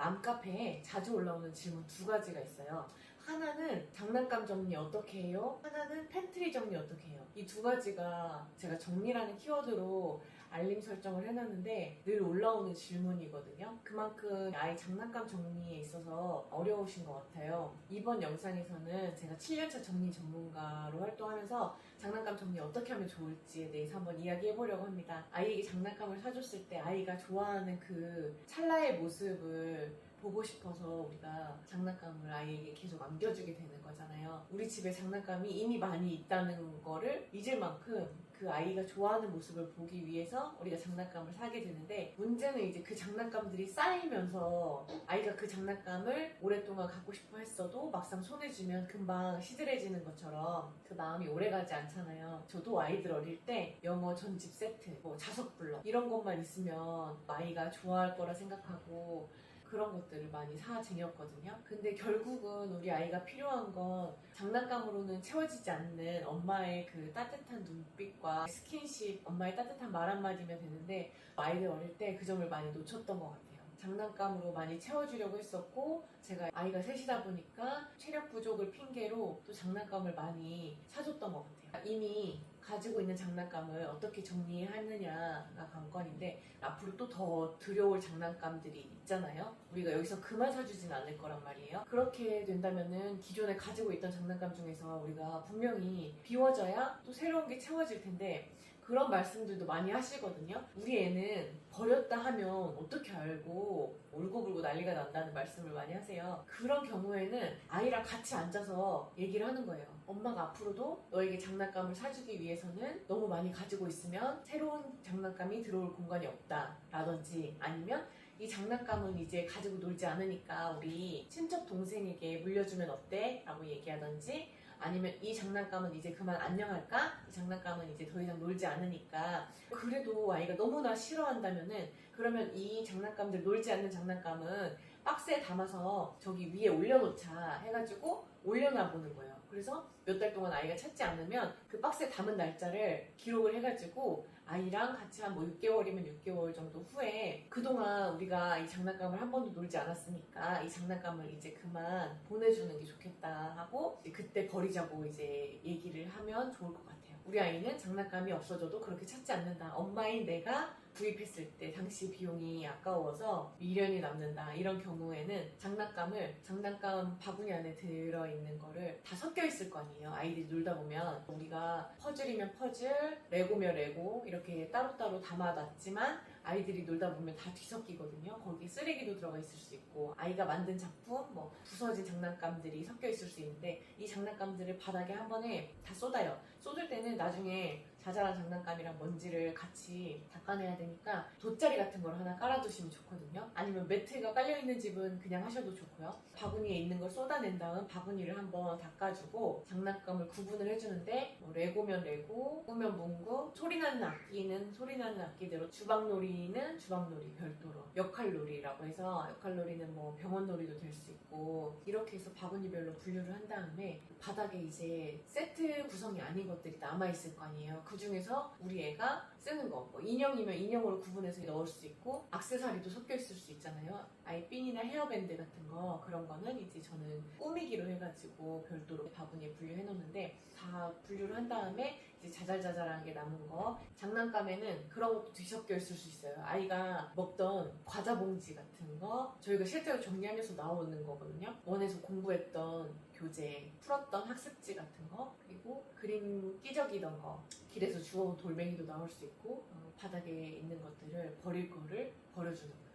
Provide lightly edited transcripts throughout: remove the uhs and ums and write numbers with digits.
맘카페에 자주 올라오는 질문 두 가지가 있어요. 하나는 장난감 정리 어떻게 해요? 하나는 팬트리 정리 어떻게 해요? 이 두 가지가 제가 정리라는 키워드로 알림 설정을 해놨는데 늘 올라오는 질문이거든요. 그만큼 아이 장난감 정리에 있어서 어려우신 것 같아요. 이번 영상에서는 제가 7년차 정리 전문가로 활동하면서 장난감 정리 어떻게 하면 좋을지에 대해서 한번 이야기해보려고 합니다. 아이에게 장난감을 사줬을 때 아이가 좋아하는 그 찰나의 모습을 보고 싶어서 우리가 장난감을 아이에게 계속 안겨주게 되는 거잖아요. 우리 집에 장난감이 이미 많이 있다는 거를 잊을 만큼 그 아이가 좋아하는 모습을 보기 위해서 우리가 장난감을 사게 되는데, 문제는 이제 그 장난감들이 쌓이면서 아이가 그 장난감을 오랫동안 갖고 싶어 했어도 막상 손에 쥐면 금방 시들해지는 것처럼 그 마음이 오래가지 않잖아요. 저도 아이들 어릴 때 영어 전집 세트, 자석 블럭 이런 것만 있으면 아이가 좋아할 거라 생각하고 그런 것들을 많이 사쟁였거든요. 근데 결국은 우리 아이가 필요한 건 장난감으로는 채워지지 않는 엄마의 그 따뜻한 눈빛과 스킨십, 엄마의 따뜻한 말 한마디면 되는데, 아이들 어릴 때 그 점을 많이 놓쳤던 것 같아요. 장난감으로 많이 채워주려고 했었고, 제가 아이가 셋이다 보니까 체력 부족을 핑계로 또 장난감을 많이 사줬던 것 같아요. 이미 가지고 있는 장난감을 어떻게 정리하느냐가 관건인데, 앞으로 또 더 들여올 장난감들이 있잖아요. 우리가 여기서 그만 사주진 않을 거란 말이에요. 그렇게 된다면은 기존에 가지고 있던 장난감 중에서 우리가 분명히 비워져야 또 새로운 게 채워질 텐데, 그런 말씀들도 많이 하시거든요. 우리 애는 버렸다 하면 어떻게 알고 울고불고 난리가 난다는 말씀을 많이 하세요. 그런 경우에는 아이랑 같이 앉아서 얘기를 하는 거예요. 엄마가 앞으로도 너에게 장난감을 사주기 위해서는 너무 많이 가지고 있으면 새로운 장난감이 들어올 공간이 없다 라든지, 아니면 이 장난감은 이제 가지고 놀지 않으니까 우리 친척 동생에게 물려주면 어때? 라고 얘기하든지, 아니면 이 장난감은 이제 그만 안녕할까? 이 장난감은 이제 더 이상 놀지 않으니까. 그래도 아이가 너무나 싫어한다면은, 그러면 이 장난감들, 놀지 않는 장난감은 박스에 담아서 저기 위에 올려놓자 해가지고 올려놔 보는 거예요. 그래서 몇 달 동안 아이가 찾지 않으면 그 박스에 담은 날짜를 기록을 해가지고 아이랑 같이 한 6개월이면 6개월 정도 후에, 그동안 우리가 이 장난감을 한 번도 놀지 않았으니까 이 장난감을 이제 그만 보내주는 게 좋겠다 하고 그때 버리자고 이제 얘기를 하면 좋을 것 같아요. 우리 아이는 장난감이 없어져도 그렇게 찾지 않는다. 엄마인 내가 구입했을 때 당시 비용이 아까워서 미련이 남는다. 이런 경우에는 장난감 바구니 안에 들어있는 거를 다 섞여 있을 거 아니에요. 아이들이 놀다 보면 우리가 퍼즐이면 퍼즐, 레고면 레고 이렇게 따로따로 담아놨지만 아이들이 놀다 보면 다 뒤섞이거든요. 거기 쓰레기도 들어가 있을 수 있고, 아이가 만든 작품, 부서진 장난감들이 섞여 있을 수 있는데, 이 장난감들을 바닥에 한 번에 다 쏟아요. 쏟을 때는 나중에 자잘한 장난감이랑 먼지를 같이 닦아내야 되니까 돗자리 같은 걸 하나 깔아두시면 좋거든요. 아니면 매트가 깔려있는 집은 그냥 하셔도 좋고요. 바구니에 있는 걸 쏟아낸 다음 바구니를 한번 닦아주고 장난감을 구분을 해주는데, 레고면 레고, 문구면 문구, 소리나는 악기는 소리나는 악기대로, 주방놀이는 주방놀이 별도로, 역할놀이라고 해서 역할놀이는 병원놀이도 될 수 있고, 이렇게 해서 바구니별로 분류를 한 다음에 바닥에 이제 세트 구성이 아닌 것들이 남아있을 거 아니에요. 그 중에서 우리 애가 쓰는 거, 인형이면 인형으로 구분해서 넣을 수 있고, 액세서리도 섞여 있을 수 있잖아요. 아이핀이나 헤어밴드 같은 거, 그런 거는 이제 저는 꾸미기로 해가지고 별도로 바구니에 분류해 놓는데, 다 분류를 한 다음에 이제 자잘자잘한 게 남은 거, 장난감에는 그런 것도 뒤섞여 있을 수 있어요. 아이가 먹던 과자 봉지 같은 거, 저희가 실제로 정리하면서 나오는 거거든요. 원에서 공부했던 교재, 풀었던 학습지 같은 거, 그리고 그림 끼적이던 거, 길에서 주워온 돌멩이도 나올 수 있고, 바닥에 있는 것들을 버릴 거를 버려주는 거예요.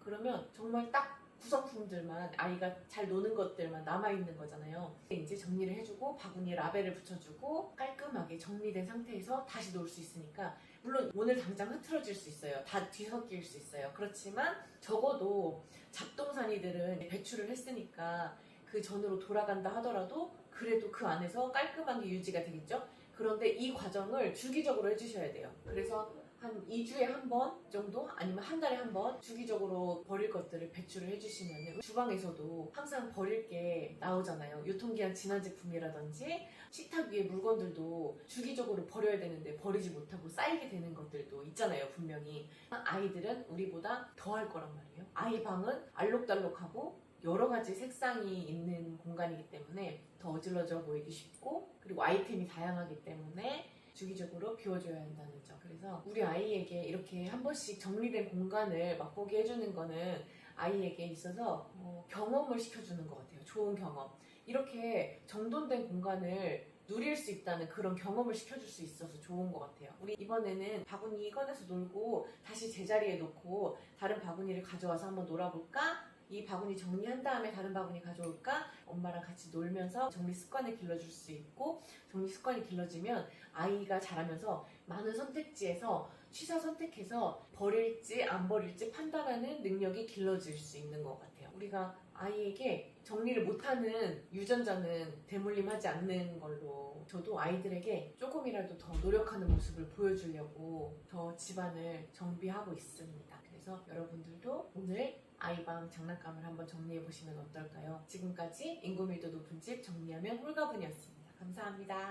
그러면 정말 딱 구성품들만, 아이가 잘 노는 것들만 남아있는 거잖아요. 이제 정리를 해주고 바구니에 라벨을 붙여주고 깔끔하게 정리된 상태에서 다시 놓을 수 있으니까, 물론 오늘 당장 흐트러질 수 있어요. 다 뒤섞일 수 있어요. 그렇지만 적어도 잡동사니들은 배출을 했으니까 그 전으로 돌아간다 하더라도 그래도 그 안에서 깔끔한 게 유지가 되겠죠? 그런데 이 과정을 주기적으로 해주셔야 돼요. 그래서 한 2주에 한 번 정도 아니면 한 달에 한 번 주기적으로 버릴 것들을 배출을 해주시면 주방에서도 항상 버릴 게 나오잖아요. 유통기한 지난 제품이라든지 식탁 위에 물건들도 주기적으로 버려야 되는데 버리지 못하고 쌓이게 되는 것들도 있잖아요. 분명히 아이들은 우리보다 더 할 거란 말이에요. 아이 방은 알록달록하고 여러 가지 색상이 있는 공간이기 때문에 더 어질러져 보이기 쉽고, 그리고 아이템이 다양하기 때문에 주기적으로 비워줘야 한다는 점. 그래서 우리 아이에게 이렇게 한 번씩 정리된 공간을 맛보게 해주는 거는 아이에게 있어서 경험을 시켜주는 것 같아요. 좋은 경험. 이렇게 정돈된 공간을 누릴 수 있다는 그런 경험을 시켜줄 수 있어서 좋은 것 같아요. 우리 이번에는 바구니 꺼내서 놀고 다시 제자리에 놓고 다른 바구니를 가져와서 한번 놀아볼까? 이 바구니 정리한 다음에 다른 바구니 가져올까? 엄마랑 같이 놀면서 정리 습관을 길러줄 수 있고, 정리 습관이 길러지면 아이가 자라면서 많은 선택지에서 취사 선택해서 버릴지 안 버릴지 판단하는 능력이 길러질 수 있는 것 같아요. 우리가 아이에게 정리를 못하는 유전자는 대물림하지 않는 걸로, 저도 아이들에게 조금이라도 더 노력하는 모습을 보여주려고 더 집안을 정비하고 있습니다. 그래서 여러분들도 오늘 아이방 장난감을 한번 정리해보시면 어떨까요? 지금까지 인구밀도 높은 집 정리하면 홀가분이었습니다. 감사합니다.